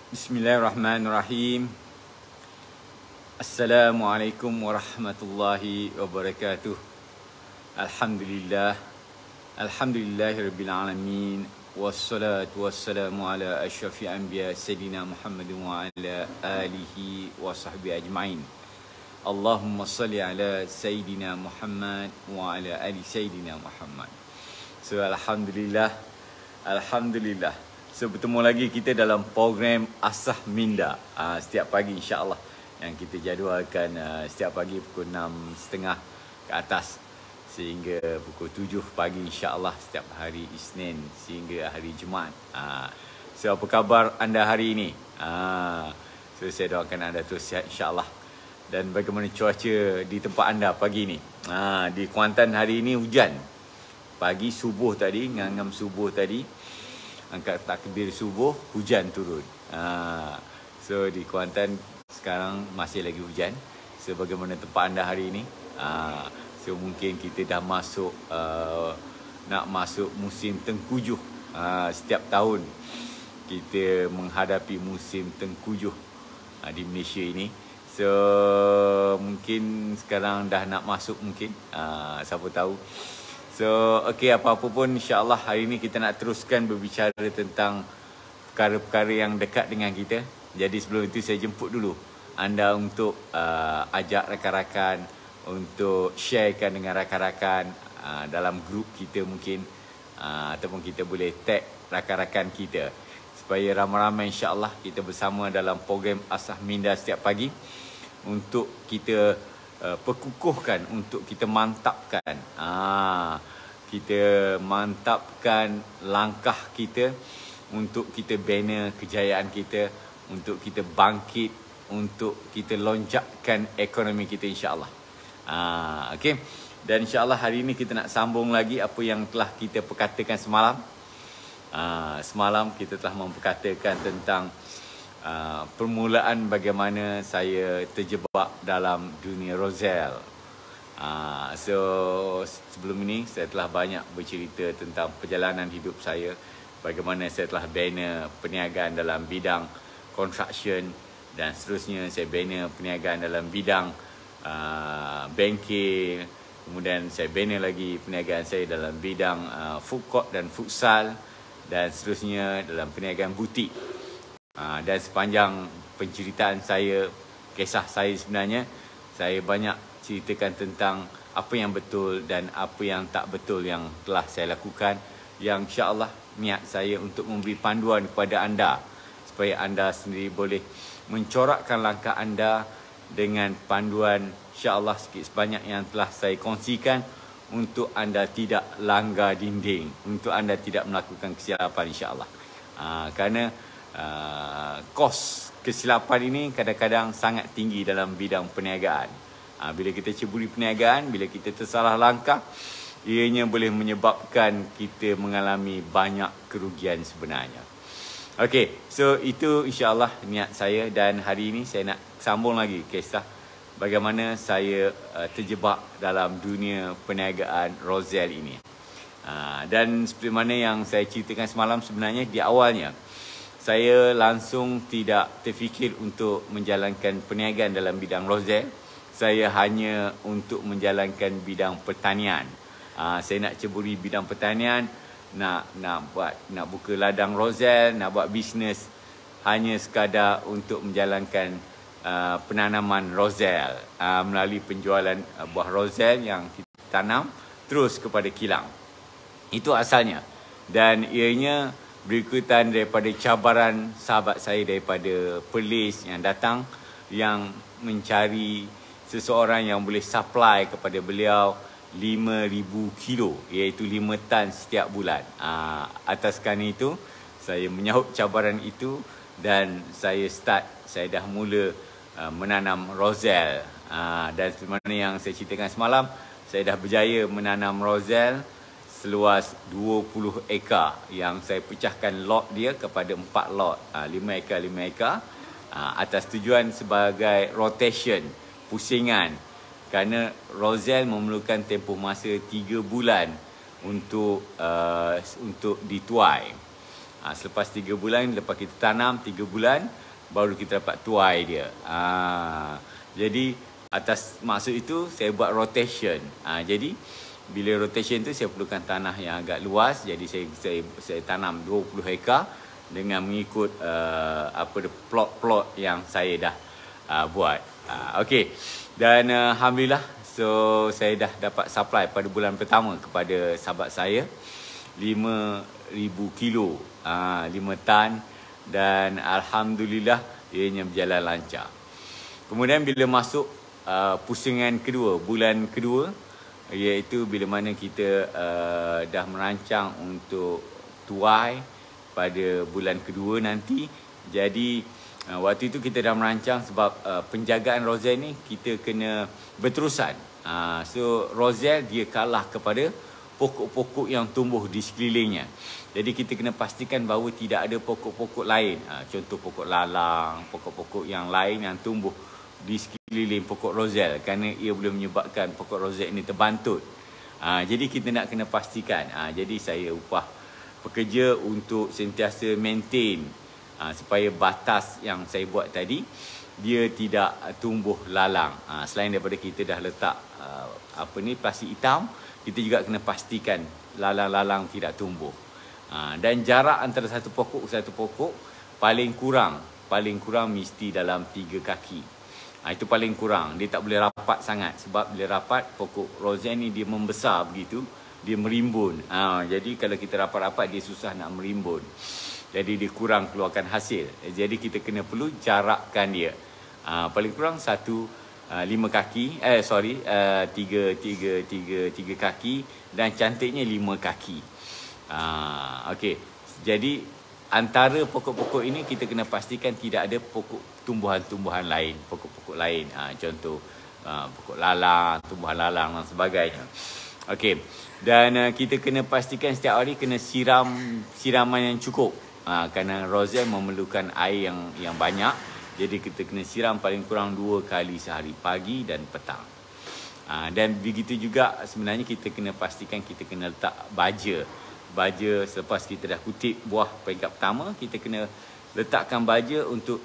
Bismillahirrahmanirrahim. Assalamualaikum warahmatullahi wabarakatuh. Alhamdulillah. Alhamdulillahirabbil alamin. Wassalatu wassalamu ala asyrafil anbiya sayyidina Muhammadin wa ala alihi wa sahbihi ajma'in. Allahumma salli ala sayyidina Muhammad wa ala ali sayyidina Muhammad. So alhamdulillah. So bertemu lagi kita dalam program Asah Minda setiap pagi insya-Allah, yang kita jadualkan setiap pagi pukul 6.30 ke atas sehingga pukul 7 pagi insya-Allah setiap hari Isnin sehingga hari Jumaat. So apa khabar anda hari ini? So saya doakan anda terus sihat insya-Allah. Dan bagaimana cuaca di tempat anda pagi ini? Di Kuantan hari ini hujan. Pagi subuh tadi, ngam-ngam subuh tadi, angkat takbir subuh, hujan turun. So di Kuantan sekarang masih lagi hujan. So bagaimana tempat anda hari ini? So mungkin kita dah masuk nak masuk musim tengkujuh. Setiap tahun kita menghadapi musim tengkujuh di Malaysia ini. So mungkin sekarang dah nak masuk mungkin, siapa tahu. So, okey, apa-apa pun insya-Allah hari ini kita nak teruskan berbicara tentang perkara-perkara yang dekat dengan kita. Jadi sebelum itu saya jemput dulu anda untuk ajak rakan-rakan, untuk sharekan dengan rakan-rakan dalam grup kita mungkin, ataupun kita boleh tag rakan-rakan kita supaya ramai-ramai insya-Allah kita bersama dalam program Asah Minda setiap pagi untuk kita perkukuhkan, untuk kita mantapkan kita mantapkan langkah kita untuk kita bina kejayaan kita, untuk kita bangkit, untuk kita lonjakkan ekonomi kita insya-Allah. Okey. Dan insya-Allah hari ini kita nak sambung lagi apa yang telah kita perkatakan semalam. Semalam kita telah memperkatakan tentang permulaan bagaimana saya terjebak dalam dunia Rozelle. So sebelum ini saya telah banyak bercerita tentang perjalanan hidup saya, bagaimana saya telah bina perniagaan dalam bidang construction dan seterusnya. Saya bina perniagaan dalam bidang banking, kemudian saya bina lagi perniagaan saya dalam bidang food court dan futsal, dan seterusnya dalam perniagaan butik. Dan sepanjang penceritaan saya, kisah saya sebenarnya, saya banyak ceritakan tentang apa yang betul dan apa yang tak betul yang telah saya lakukan, yang insya-Allah niat saya untuk memberi panduan kepada anda supaya anda sendiri boleh mencorakkan langkah anda dengan panduan insya-Allah sikit sebanyak yang telah saya kongsikan, untuk anda tidak langgar dinding, untuk anda tidak melakukan kesilapan insya-Allah. Kerana kos kesilapan ini kadang-kadang sangat tinggi dalam bidang perniagaan. Bila kita ceburi perniagaan, bila kita tersalah langkah, ianya boleh menyebabkan kita mengalami banyak kerugian sebenarnya. Okey, so itu insya-Allah niat saya, dan hari ini saya nak sambung lagi kisah bagaimana saya terjebak dalam dunia perniagaan Rozelle ini. Dan seperti mana yang saya ceritakan semalam, sebenarnya di awalnya saya langsung tidak terfikir untuk menjalankan perniagaan dalam bidang Rozelle. Saya hanya untuk menjalankan bidang pertanian. Saya nak ceburi bidang pertanian, nak buka ladang Rozelle, nak buat bisnes hanya sekadar untuk menjalankan penanaman Rozelle melalui penjualan buah Rozelle yang kita tanam terus kepada kilang. Itu asalnya. Dan ianya berikutan daripada cabaran sahabat saya daripada Perlis yang datang, yang mencari seseorang yang boleh supply kepada beliau 5,000 kilo, iaitu 5 tan setiap bulan. Atas kerana itu, saya menyahut cabaran itu dan saya dah mula menanam Rozelle. Dan seperti mana yang saya ceritakan semalam, saya dah berjaya menanam Rozelle seluas 20 ekar, yang saya pecahkan lot dia kepada 4 lot, 5 ekar 5 ekar, atas tujuan sebagai rotation, pusingan, kerana Rozelle memerlukan tempoh masa 3 bulan untuk dituai. Selepas 3 bulan, lepas kita tanam 3 bulan, baru kita dapat tuai dia. Jadi atas maksud itu saya buat rotation. Jadi bila rotation tu saya perlukan tanah yang agak luas. Jadi saya tanam 20 hektar dengan mengikut plot-plot yang saya dah buat. Okey. Dan alhamdulillah, so saya dah dapat supply pada bulan pertama kepada sahabat saya 5,000 kilo, 5 tan, dan alhamdulillah ianya berjalan lancar. Kemudian bila masuk pusingan kedua, bulan kedua, iaitu bila mana kita dah merancang untuk tuai pada bulan kedua nanti. Jadi waktu itu kita dah merancang sebab penjagaan Roselle ni kita kena berterusan. So Roselle dia kalah kepada pokok-pokok yang tumbuh di sekelilingnya. Jadi kita kena pastikan bahawa tidak ada pokok-pokok lain. Contoh pokok lalang, pokok-pokok yang lain yang tumbuh di sekeliling pokok Roselle, kerana ia boleh menyebabkan pokok Roselle ini terbantut. Jadi kita nak kena pastikan. Jadi saya upah pekerja untuk sentiasa maintain supaya batas yang saya buat tadi dia tidak tumbuh lalang. Selain daripada kita dah letak plastik hitam, kita juga kena pastikan lalang-lalang tidak tumbuh. Dan jarak antara satu pokok ke satu pokok paling kurang mesti dalam 3 kaki. Itu paling kurang. Dia tak boleh rapat sangat, sebab bila rapat pokok Roselle ni dia membesar begitu, dia merimbun. Jadi kalau kita rapat-rapat dia susah nak merimbun. Jadi dia kurang keluarkan hasil. Jadi kita kena perlu jarakkan dia. Paling kurang 5 kaki, 3 kaki, dan cantiknya 5 kaki. Okey. Jadi antara pokok-pokok ini kita kena pastikan tidak ada tumbuhan-tumbuhan lain, pokok-pokok lain. Contoh pokok lalang, tumbuhan lalang dan sebagainya. Okey. Dan kita kena pastikan setiap hari kena siraman yang cukup. Kerana Roselle memerlukan air yang banyak. Jadi kita kena siram paling kurang 2 kali sehari, pagi dan petang. Dan begitu juga sebenarnya kita kena pastikan kita kena letak baja. Baja selepas kita dah kutip buah peringkat pertama, kita kena letakkan baja untuk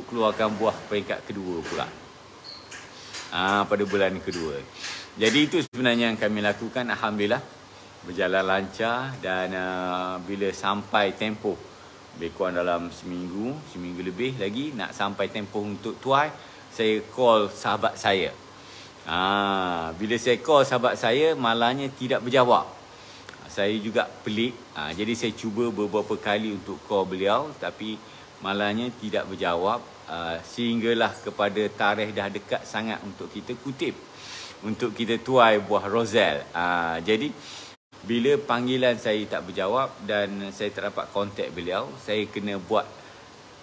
keluarkan buah peringkat kedua pula. Pada bulan kedua. Jadi itu sebenarnya yang kami lakukan. Alhamdulillah berjalan lancar, dan bila sampai tempoh lebih kurang dalam seminggu lebih lagi nak sampai tempoh untuk tuai, saya call sahabat saya. Bila saya call sahabat saya, malangnya tidak berjawab. Saya juga pelik. Jadi saya cuba beberapa kali untuk call beliau, tapi malangnya tidak berjawab. Sehinggalah kepada tarikh dah dekat sangat untuk kita kutip, untuk kita tuai buah Roselle. Jadi bila panggilan saya tak berjawab dan saya tak dapat kontak beliau, saya kena buat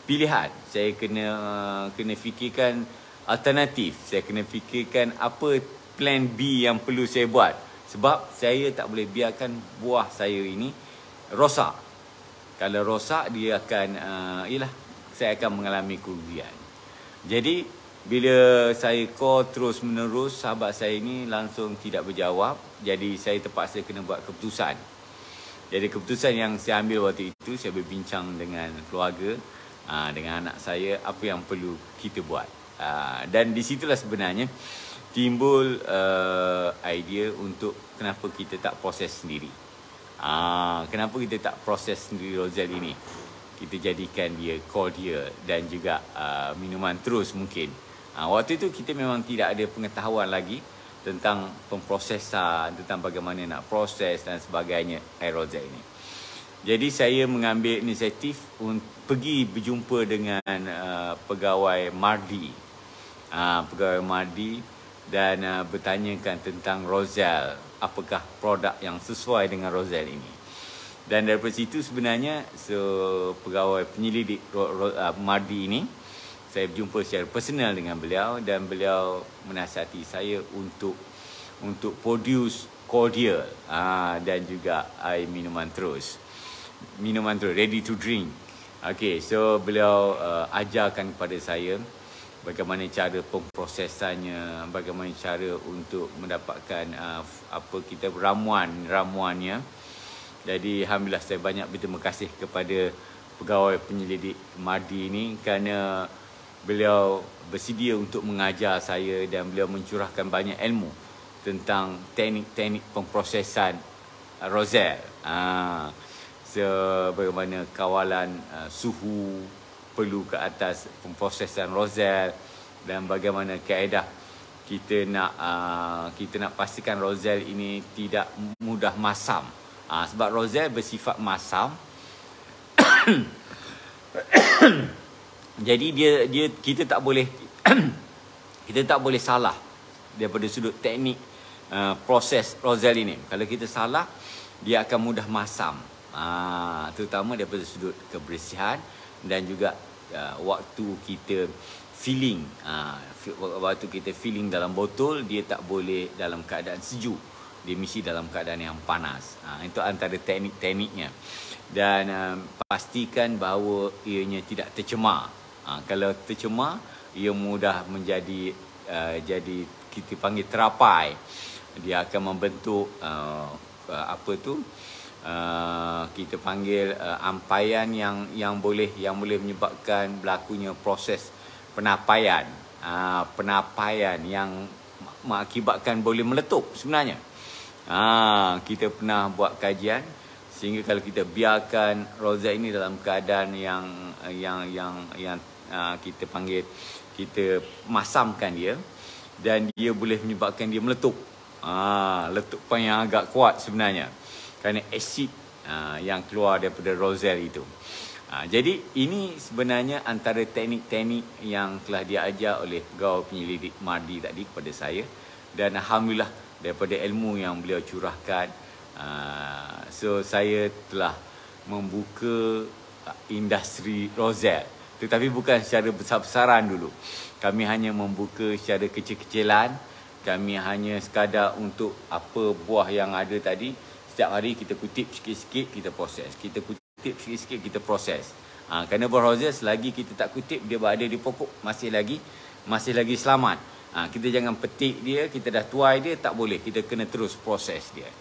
pilihan. Saya kena fikirkan alternatif. Saya kena fikirkan apa plan B yang perlu saya buat. Sebab saya tak boleh biarkan buah saya ini rosak. Kalau rosak, dia akan saya akan mengalami kerugian. Jadi bila saya call terus menerus, sahabat saya ini langsung tidak berjawab. Jadi saya terpaksa kena buat keputusan. Jadi keputusan yang saya ambil waktu itu, saya berbincang dengan keluarga, dengan anak saya, apa yang perlu kita buat. Dan di situlah sebenarnya timbul idea untuk kenapa kita tak proses sendiri. Kenapa kita tak proses sendiri Roselle ini. Kita jadikan dia cordial dan juga minuman terus mungkin. Waktu itu kita memang tidak ada pengetahuan lagi tentang pemprosesan, tentang bagaimana nak proses dan sebagainya air Roselle ini. Jadi saya mengambil inisiatif untuk pergi berjumpa dengan pegawai Mardi. Pegawai Mardi, dan bertanyakan tentang Roselle, apakah produk yang sesuai dengan Roselle ini. Dan daripada situ sebenarnya pegawai penyelidik Mardi ini, saya berjumpa secara personal dengan beliau, dan beliau menasihati saya untuk produce cordial dan juga air minuman terus ready to drink. Okay, so beliau ajarkan kepada saya bagaimana cara pemprosesannya, bagaimana cara untuk mendapatkan ramuannya, Jadi alhamdulillah saya banyak berterima kasih kepada pegawai penyelidik Mardi ini kerana beliau bersedia untuk mengajar saya dan beliau mencurahkan banyak ilmu tentang teknik-teknik pemprosesan Rozelle. Bagaimana kawalan suhu perlu ke atas pemprosesan Rozelle dan bagaimana kaedah kita nak pastikan Rozelle ini tidak mudah masam. Sebab Rozelle bersifat masam. Jadi kita tak boleh kita tak boleh salah daripada sudut teknik proses Rozelle ini. Kalau kita salah, dia akan mudah masam. Terutama daripada sudut kebersihan dan juga waktu kita filling. Waktu kita filling dalam botol, dia tak boleh dalam keadaan sejuk. Dia mesti dalam keadaan yang panas. Itu antara teknik-tekniknya. Dan pastikan bahawa ianya tidak tercemar. Kalau tercemar, ia mudah menjadi jadi kita panggil terapai. Dia akan membentuk kita panggil ampaian yang boleh menyebabkan berlakunya proses penapaian. Penapaian yang mengakibatkan boleh meletup sebenarnya. Kita pernah buat kajian sehingga kalau kita biarkan Rozelle ini dalam keadaan yang kita panggil, kita masamkan dia dan dia boleh menyebabkan dia meletup. Letupan yang agak kuat sebenarnya kerana asid yang keluar daripada Rozelle itu. Jadi ini sebenarnya antara teknik-teknik yang telah diajar oleh pegawai penyelidik Mardi tadi kepada saya, dan alhamdulillah daripada ilmu yang beliau curahkan, so saya telah membuka industri Rozelle, tetapi bukan secara besar-besaran dulu. Kami hanya membuka secara kecil-kecilan. Kami hanya sekadar untuk apa buah yang ada tadi, setiap hari kita kutip sikit-sikit, kita proses. Kita kutip sikit-sikit, kita proses. Kerana buah Rozelle selagi kita tak kutip, dia berada di pokok, masih lagi selamat. Kita jangan petik dia, kita dah tuai dia, tak boleh. Kita kena terus proses dia.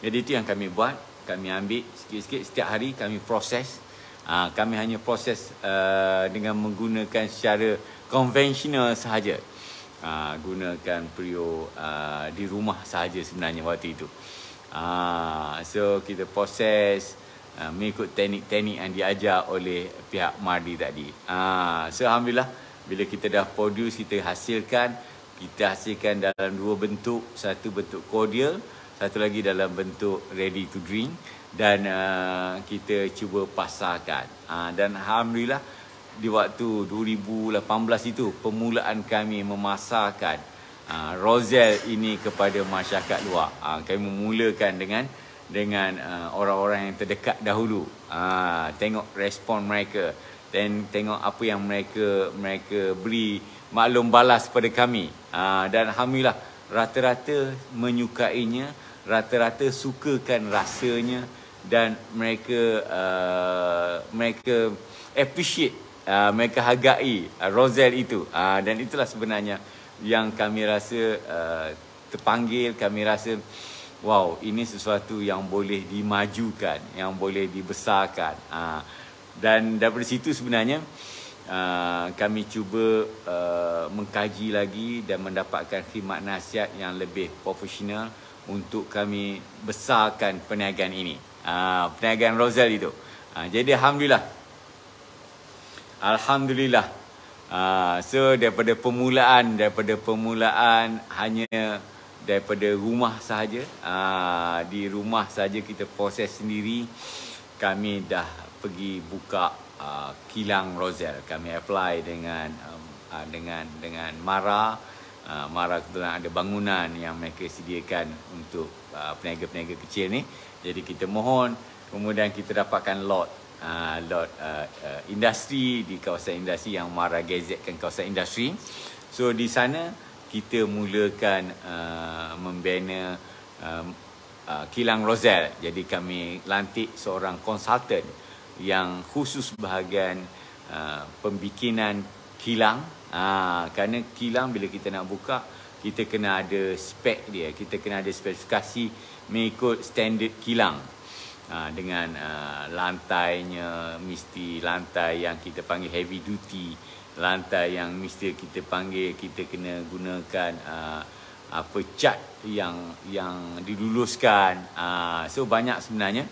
Jadi itu yang kami buat. Kami ambil sikit-sikit, setiap hari kami proses. Kami hanya proses dengan menggunakan secara konvensional sahaja. Gunakan periuk di rumah sahaja sebenarnya waktu itu. So kita proses mengikut teknik-teknik yang diajar oleh pihak Mardi tadi. So alhamdulillah bila kita dah produce, kita hasilkan dalam dua bentuk. Satu bentuk cordial, satu lagi dalam bentuk ready to drink, dan kita cuba pasarkan. Dan alhamdulillah di waktu 2018 itu permulaan kami memasarkan Rozelle ini kepada masyarakat luar. Kami memulakan dengan orang-orang yang terdekat dahulu. Tengok respon mereka dan tengok apa yang mereka beri maklum balas kepada kami. Dan alhamdulillah rata-rata menyukainya, rata-rata sukakan rasanya, dan mereka appreciate, mereka hargai Rozelle itu. Dan itulah sebenarnya yang kami rasa terpanggil, kami rasa wow, ini sesuatu yang boleh dimajukan, yang boleh dibesarkan. Dan daripada situ sebenarnya kami cuba mengkaji lagi dan mendapatkan khidmat nasihat yang lebih profesional untuk kami besarkan perniagaan ini, perniagaan Rozelle itu. Jadi Alhamdulillah. So daripada permulaan hanya daripada rumah sahaja, di rumah sahaja kita proses sendiri. Kami dah pergi buka kilang Rozelle. Kami apply dengan Mara. Mara kebetulan ada bangunan yang mereka sediakan untuk peniaga-peniaga kecil ni. Jadi kita mohon, kemudian kita dapatkan lot industri di kawasan industri yang Mara gazetkan kawasan industri. So di sana kita mulakan membina kilang Rozelle. Jadi kami lantik seorang konsultan yang khusus bahagian pembikinan kilang. Kerana kilang bila kita nak buka, kita kena ada spek dia, kita kena ada spesifikasi mengikut standard kilang. dengan lantainya mesti lantai yang kita panggil heavy duty, lantai yang mesti kita panggil, kita kena gunakan cat yang diluluskan. So banyak sebenarnya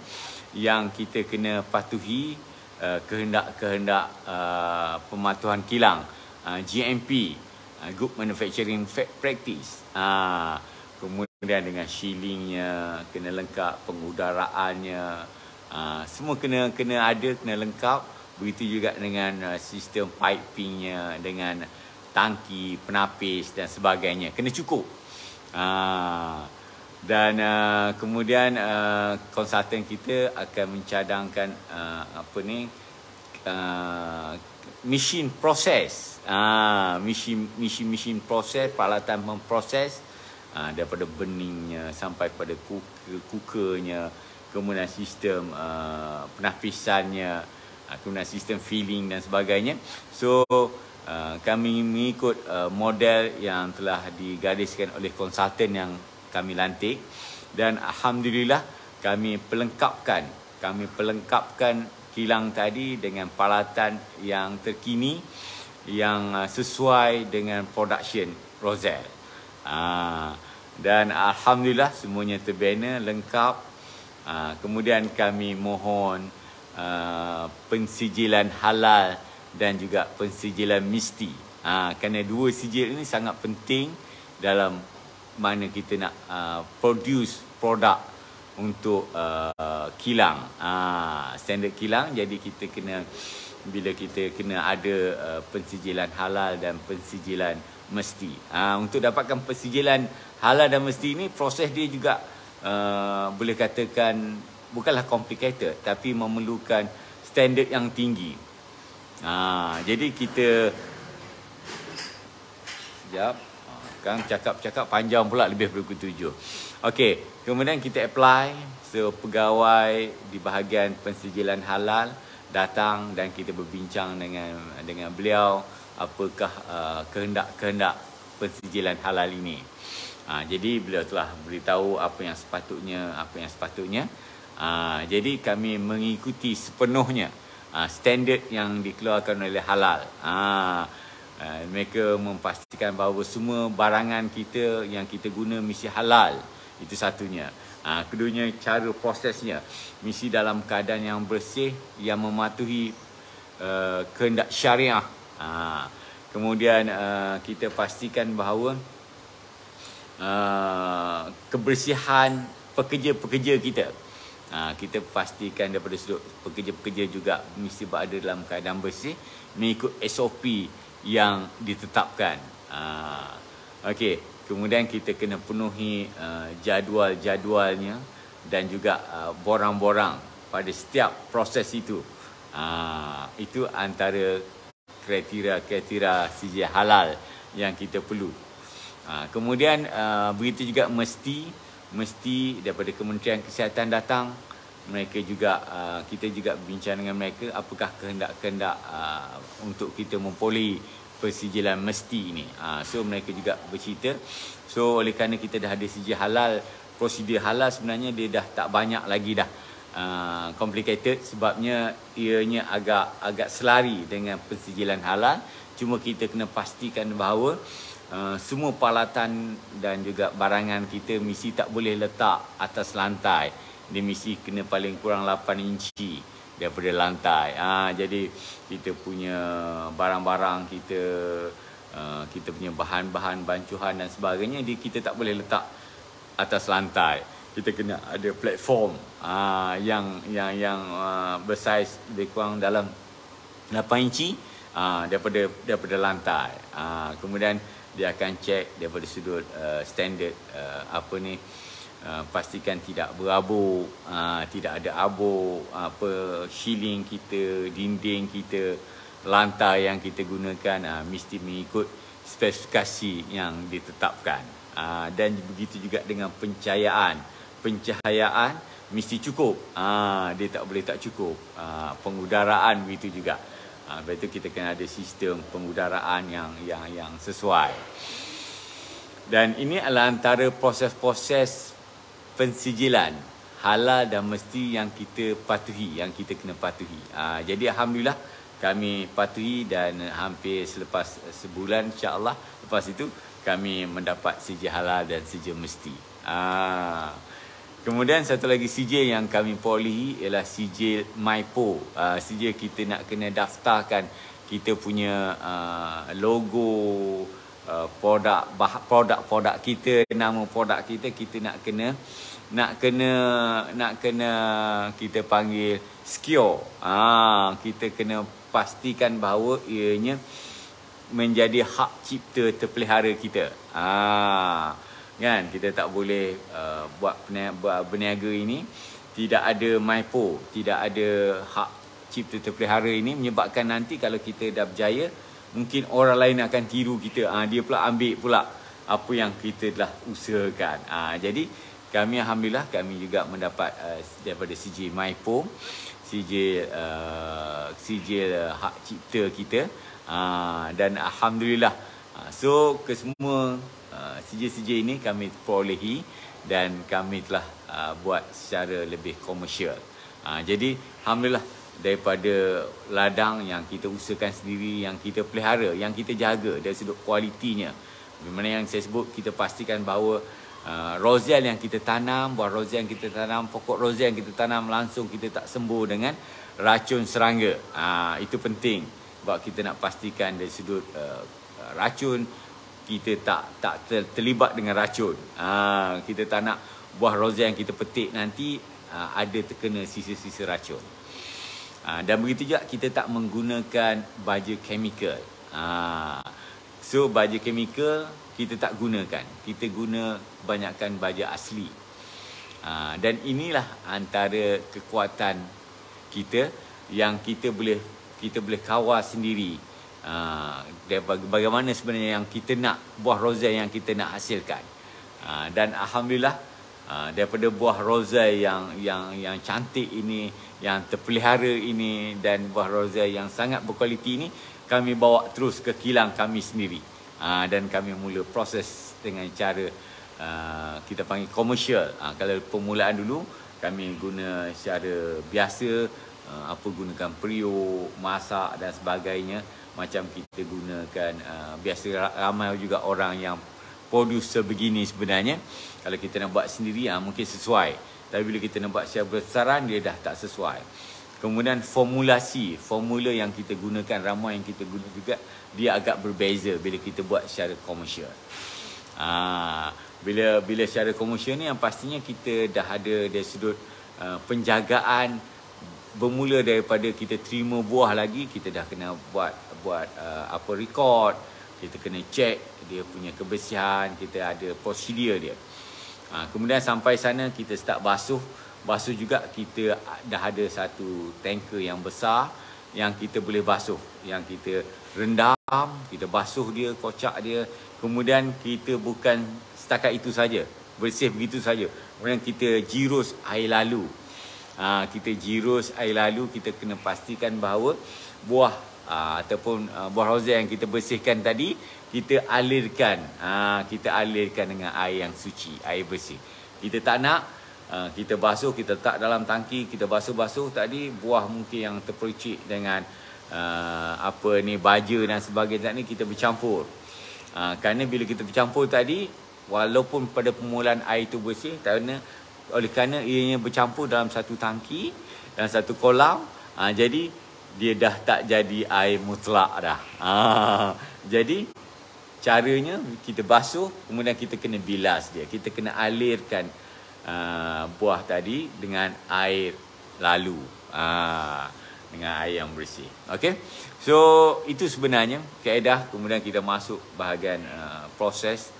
yang kita kena patuhi kehendak-kehendak pematuhan kilang, GMP, Good Manufacturing Practice. Kemudian dengan shieldingnya kena lengkap, pengudaraannya, semua kena ada, kena lengkap. Begitu juga dengan sistem pipingnya, dengan tangki, penapis dan sebagainya, kena cukup. Dan kemudian konsultan kita akan mencadangkan machine proses, machine proses, peralatan memproses, daripada beningnya sampai pada cookernya, kemudian sistem penapisannya, kemudian sistem filling dan sebagainya. So kami mengikut model yang telah digariskan oleh konsultan yang kami lantik, dan alhamdulillah kami pelengkapkan kilang tadi dengan peralatan yang terkini, yang sesuai dengan production Rozelle. Dan alhamdulillah semuanya terbina lengkap. Kemudian kami mohon pensijilan halal dan juga pensijilan mesti. Kerana dua sijil ini sangat penting dalam mana kita nak produce produk untuk kilang, standard kilang. Jadi kita kena, bila kita kena ada pensijilan halal dan pensijilan mesti. Untuk dapatkan pensijilan halal dan mesti ini, proses dia juga boleh katakan bukanlah complicated, tapi memerlukan standard yang tinggi. Jadi kita sekejap, sekarang cakap panjang pula, lebih dari pukul 7. Okey, kemudian kita apply. So pegawai di bahagian pensijilan halal datang dan kita berbincang dengan beliau apakah kehendak pensijilan halal ini. Jadi beliau telah beritahu apa yang sepatutnya. Jadi kami mengikuti sepenuhnya standard yang dikeluarkan oleh halal. Mereka memastikan bahawa semua barangan kita yang kita guna mesti halal. Itu satunya. Keduanya, cara prosesnya mesti dalam keadaan yang bersih, yang mematuhi kehendak syariah. Kemudian kita pastikan bahawa kebersihan pekerja-pekerja kita, kita pastikan daripada sudut pekerja-pekerja juga mesti berada dalam keadaan bersih, mengikut SOP yang ditetapkan. Okey, kemudian kita kena penuhi jadual-jadualnya dan juga borang-borang pada setiap proses itu. Itu antara kriteria sijil halal yang kita perlu. Kemudian begitu juga mesti daripada Kementerian Kesihatan datang. Mereka juga kita juga bincang dengan mereka apakah kehendak-kehendak untuk kita memperoleh persijilan mesti ini. So mereka juga bercerita. So oleh kerana kita dah ada sijil halal, prosedur halal sebenarnya dia dah tak banyak lagi dah complicated, sebabnya ianya agak selari dengan persijilan halal. Cuma kita kena pastikan bahawa semua peralatan dan juga barangan kita mesti tak boleh letak atas lantai. Dia mesti kena paling kurang 8 inci daripada lantai. Jadi kita punya barang-barang kita punya bahan-bahan bancuhan dan sebagainya, kita tak boleh letak atas lantai. Kita kena ada platform yang bersaiz lebih kurang dalam 8 inci daripada lantai. Kemudian dia akan cek daripada sudut standard pastikan tidak berabuk, tidak ada abuk, shielding kita, dinding kita, lantai yang kita gunakan mesti mengikut spesifikasi yang ditetapkan. Dan begitu juga dengan pencahayaan mesti cukup. Dia tak boleh tak cukup. Pengudaraan begitu juga. Lepas itu kita kena ada sistem pengudaraan yang sesuai. Dan ini adalah antara proses-proses pensijilan halal dan mesti yang kita patuhi, yang kita kena patuhi. Jadi alhamdulillah kami patuhi dan hampir selepas sebulan insya-Allah lepas itu kami mendapat sijil halal dan sijil mesti. Kemudian satu lagi sijil yang kami perolehi ialah sijil MyPo. Sijil kita nak kena daftarkan kita punya logo, produk kita, nama produk kita, kita nak kena kita panggil secure. Kita kena pastikan bahawa ianya menjadi hak cipta terpelihara kita. Kan, kita tak boleh buat berniaga ini tidak ada MyPo, tidak ada hak cipta terpelihara ini, menyebabkan nanti kalau kita dah berjaya mungkin orang lain akan tiru kita. Dia pula ambil pula apa yang kita telah usahakan. Jadi kami alhamdulillah kami juga mendapat daripada sijil MyPo, sijil hak cipta kita. Dan alhamdulillah so kesemua sijil-sijil ini kami perolehi dan kami telah buat secara lebih komersial. Jadi alhamdulillah daripada ladang yang kita usahakan sendiri, yang kita pelihara, yang kita jaga dari sudut kualitinya. Di mana yang saya sebut, kita pastikan bahawa rozel yang kita tanam, buah rozel yang kita tanam, pokok rozel yang kita tanam langsung kita tak sembuh dengan racun serangga. Itu penting sebab kita nak pastikan dari sudut racun kita tak terlibat dengan racun. Kita tak nak buah rozel yang kita petik nanti ada terkena sisa-sisa racun. Dan begitu juga kita tak menggunakan baja chemical. So baja chemical kita tak gunakan. Kita guna kebanyakan baja asli. Dan inilah antara kekuatan kita yang kita boleh kawal sendiri. Bagaimana sebenarnya yang kita nak, buah rozel yang kita nak hasilkan. Dan alhamdulillah daripada buah rozel yang cantik ini, yang terpelihara ini, dan buah rozel yang sangat berkualiti ini kami bawa terus ke kilang kami sendiri. Dan kami mula proses dengan cara kita panggil komersial. Kalau permulaan dulu kami guna secara biasa, gunakan periuk, masak dan sebagainya. Macam kita gunakan biasa ramai juga orang yang producer begini sebenarnya. Kalau kita nak buat sendiri mungkin sesuai. Tapi bila kita nak buat secara besaran dia dah tak sesuai. Kemudian formula yang kita gunakan, ramuan yang kita guna juga dia agak berbeza bila kita buat secara komersial. Bila secara komersial ni yang pastinya kita dah ada dari sudut penjagaan, bermula daripada kita terima buah lagi, kita dah kena buat record, kita kena check dia punya kebersihan, kita ada prosedur dia. Kemudian sampai sana kita start basuh juga, kita dah ada satu tanker yang besar yang kita boleh basuh, yang kita rendam, kita basuh dia, kocak dia. Kemudian kita bukan setakat itu saja, bersih begitu saja. Kemudian kita jirus air lalu. Kita kena pastikan bahawa buah ataupun buah rozel yang kita bersihkan tadi kita alirkan dengan air yang suci, air bersih. Kita tak nak kita basuh, kita letak dalam tangki, kita basuh tadi buah mungkin yang terpercik dengan baja dan sebagainya ni kita bercampur. Kerana bila kita bercampur tadi, walaupun pada permulaan air itu bersih, oleh kerana ianya bercampur dalam satu tangki dan satu kolam, jadi dia dah tak jadi air mutlak dah. Jadi caranya kita basuh, kemudian kita kena bilas dia, kita kena alirkan buah tadi dengan air lalu, dengan air yang bersih. Okey, so itu sebenarnya kaedah. Kemudian kita masuk bahagian proses,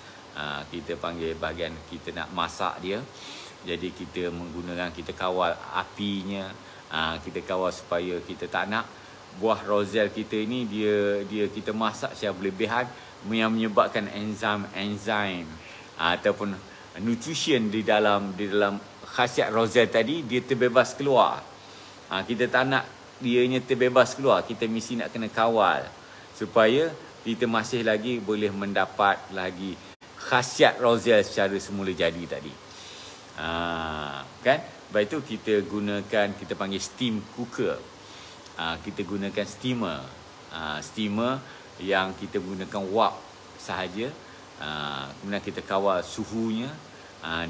kita panggil bahagian kita nak masak dia. Jadi kita kawal apinya, kita kawal supaya kita tak nak buah rozel kita ini dia kita masak secara berlebihan yang menyebabkan enzim ataupun nutrition di dalam khasiat rozel tadi dia terbebas keluar. Kita tak nak dianya terbebas keluar, kita mesti nak kena kawal supaya kita masih lagi boleh mendapat lagi khasiat rozel secara semula jadi tadi. Kan? Sebab itu kita gunakan, kita panggil steam cooker. Kita gunakan steamer. Steamer yang kita gunakan wok sahaja. Kemudian kita kawal suhunya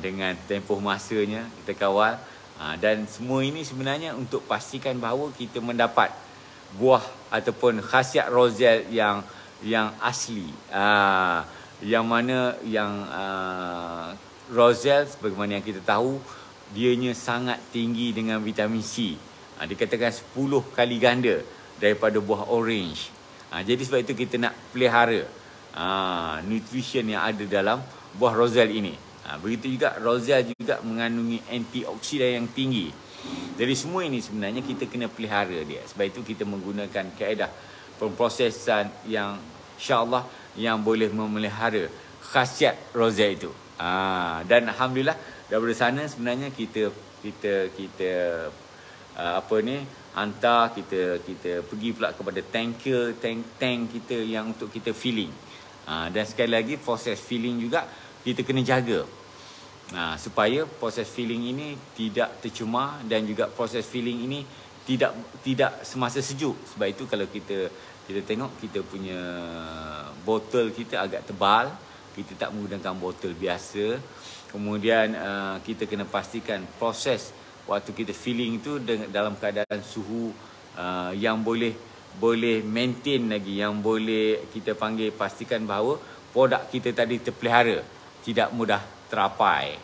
dengan tempoh masanya, kita kawal. Dan semua ini sebenarnya untuk pastikan bahawa kita mendapat buah ataupun khasiat Roselle yang asli. Yang mana yang Roselle, sebagaimana yang kita tahu, dianya sangat tinggi dengan vitamin C. Dikatakan 10 kali ganda daripada buah orange. Jadi sebab itu kita nak pelihara nutrition yang ada dalam buah Roselle ini. Begitu juga Roselle juga mengandungi antioksidan yang tinggi. Jadi semua ini sebenarnya kita kena pelihara dia. Sebab itu kita menggunakan kaedah pemprosesan yang insya-Allah yang boleh memelihara khasiat Roselle itu. Dan alhamdulillah daripada sana sebenarnya kita hantar, kita pergi pula kepada tank kita yang untuk kita filling. Dan sekali lagi proses filling juga kita kena jaga. Supaya proses filling ini tidak tercemar dan juga proses filling ini tidak semasa sejuk. Sebab itu kalau kita tengok kita punya botol kita agak tebal, kita tak menggunakan botol biasa. Kemudian kita kena pastikan proses waktu kita filling itu dalam keadaan suhu yang boleh maintain lagi, yang boleh kita panggil pastikan bahawa produk kita tadi terpelihara, tidak mudah terapai.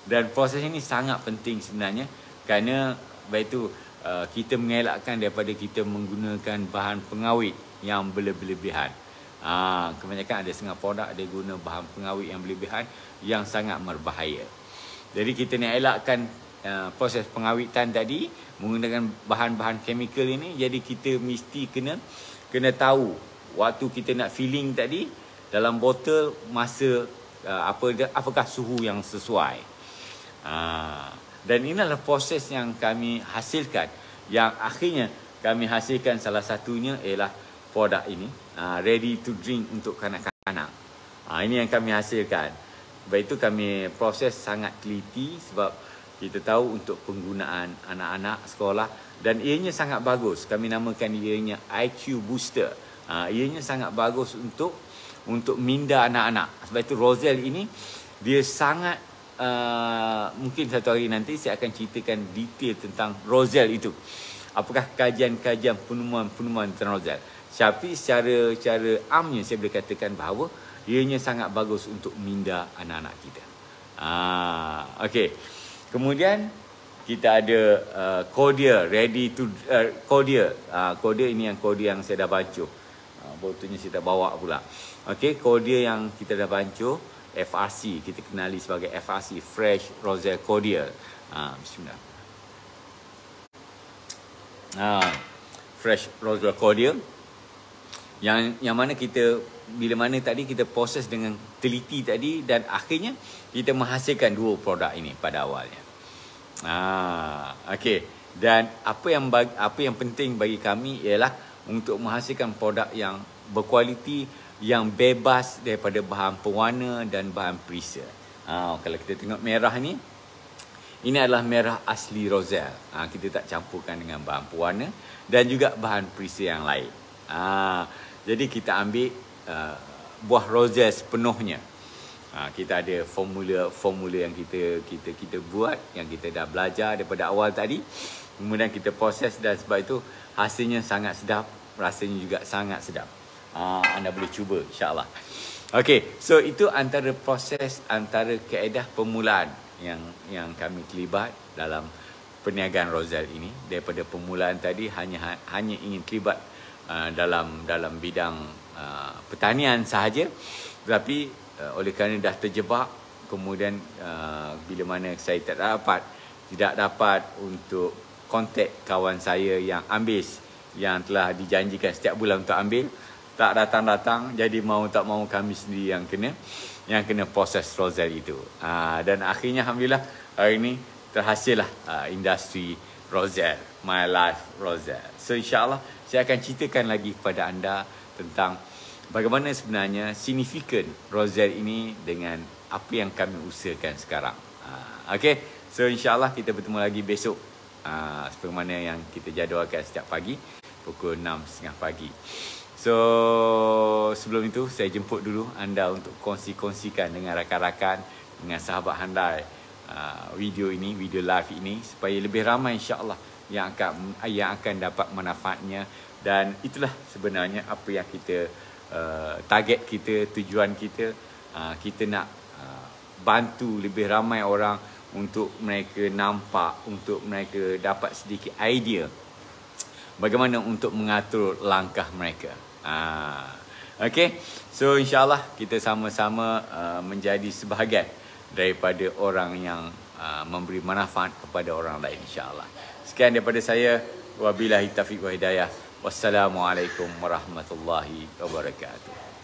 Dan proses ini sangat penting sebenarnya, kerana baik itu kita mengelakkan daripada kita menggunakan bahan pengawet yang berlebihan. Kebanyakan ada setengah produk dia guna bahan pengawet yang berlebihan yang sangat berbahaya. Jadi kita nak elakkan proses pengawitan tadi menggunakan bahan-bahan chemical ini. Jadi kita mesti kena tahu waktu kita nak filling tadi dalam botol masa apakah suhu yang sesuai. Dan ini adalah proses yang kami hasilkan, yang akhirnya kami hasilkan salah satunya ialah produk ini, ready to drink untuk kanak-kanak. Ini yang kami hasilkan. Sebab itu kami proses sangat teliti, sebab kita tahu untuk penggunaan anak-anak sekolah, dan ianya sangat bagus. Kami namakan ianya IQ Booster. Ianya sangat bagus untuk minda anak-anak. Sebab itu Roselle ini dia sangat mungkin satu hari nanti saya akan ceritakan detail tentang Roselle itu. Apakah kajian-kajian penemuan tentang Roselle. Tapi secara amnya saya boleh katakan bahawa ianya sangat bagus untuk minda anak-anak kita. Okey. Kemudian kita ada Cordial ready to Cordial. Cordial ini yang Cordial yang saya dah bancuh. Botolnya saya dah bawa pula. Okey, Cordial yang kita dah bancuh, FRC, kita kenali sebagai FRC, Fresh Roselle Cordial. Bismillah. Fresh Roselle Cordial yang mana kita bila mana tadi kita proses dengan teliti tadi, dan akhirnya kita menghasilkan dua produk ini pada awalnya. Okey. Dan apa yang penting bagi kami ialah untuk menghasilkan produk yang berkualiti, yang bebas daripada bahan pewarna dan bahan perisa. Kalau kita tengok merah ni, ini adalah merah asli Roselle. Kita tak campurkan dengan bahan pewarna dan juga bahan perisa yang lain. Jadi kita ambil buah Roselle sepenuhnya. Kita ada formula yang kita buat, yang kita dah belajar daripada awal tadi. Kemudian kita proses, dan sebab itu hasilnya sangat sedap, rasanya juga sangat sedap. Anda boleh cuba insya-Allah. Okey, so itu antara proses, antara kaedah permulaan yang kami terlibat dalam perniagaan Roselle ini. Daripada permulaan tadi hanya ingin terlibat dalam bidang pertanian sahaja, tetapi oleh kerana dah terjebak, kemudian bila mana saya tidak dapat untuk kontak kawan saya yang ambis, yang telah dijanjikan setiap bulan untuk ambil, tak datang-datang. Jadi mau tak mau kami sendiri yang kena proses Roselle itu. Dan akhirnya alhamdulillah hari ini terhasillah industri Roselle, My Life Roselle. So insya-Allah saya akan ceritakan lagi kepada anda tentang bagaimana sebenarnya signifikan Roselle ini dengan apa yang kami usahakan sekarang. Okey, So insyaAllah kita bertemu lagi besok, seperti mana yang kita jadualkan setiap pagi pukul 6.30 pagi. So sebelum itu saya jemput dulu anda untuk kongsi-kongsikan dengan rakan-rakan, dengan sahabat handai video ini, video live ini, supaya lebih ramai insya-Allah yang akan dapat manfaatnya. Dan itulah sebenarnya apa yang kita target kita, tujuan kita. Kita nak bantu lebih ramai orang untuk mereka nampak, untuk mereka dapat sedikit idea bagaimana untuk mengatur langkah mereka. Okay, so insyaAllah kita sama-sama menjadi sebahagian daripada orang yang memberi manfaat kepada orang lain, insyaAllah. Sekian daripada saya. Wabillahi taufiq wa hidayah. Wassalamualaikum warahmatullahi wabarakatuh.